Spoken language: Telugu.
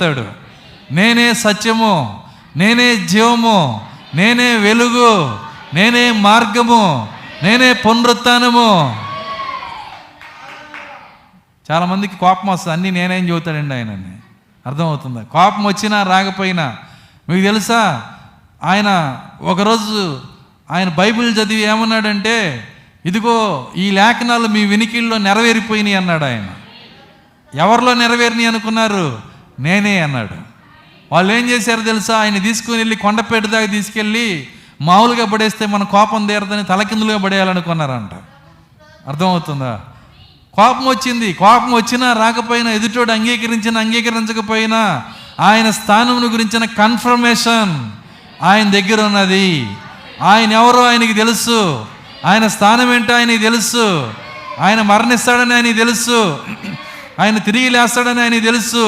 చెప్తాడు, నేనే సత్యము, నేనే జీవము, నేనే వెలుగు, నేనే మార్గము, నేనే పునరుత్థానము. చాలామందికి కోపం వస్తుంది, అన్నీ నేనేం చెబుతాడండి ఆయనని. అర్థమవుతుందా? కోపం వచ్చినా రాకపోయినా. మీకు తెలుసా, ఆయన ఒకరోజు ఆయన బైబిల్ చదివి ఏమన్నాడంటే, ఇదిగో ఈ లేఖనాలు మీ వినికిల్లో నెరవేరిపోయినాయి అన్నాడు ఆయన. ఎవరిలో నెరవేరినాయి అనుకున్నారు? నేనే అన్నాడు. వాళ్ళు ఏం చేశారు తెలుసా, ఆయన తీసుకుని వెళ్ళి కొండపేట దాకా తీసుకెళ్ళి మామూలుగా పడేస్తే మన కోపం తీరదని తలకిందులుగా పడేయాలనుకున్నారంట. అర్థమవుతుందా? కోపం వచ్చింది, కోపం వచ్చినా రాకపోయినా, ఎదుటోడు అంగీకరించకపోయినా ఆయన స్థానమును గురించిన కన్ఫర్మేషన్ ఆయన దగ్గర ఉన్నది. ఆయన ఎవరో ఆయనకి తెలుసు, ఆయన స్థానం ఏంటో ఆయనకి తెలుసు, ఆయన మరణిస్తాడని ఆయనకి తెలుసు, ఆయన తిరిగి లేస్తాడని ఆయనకి తెలుసు.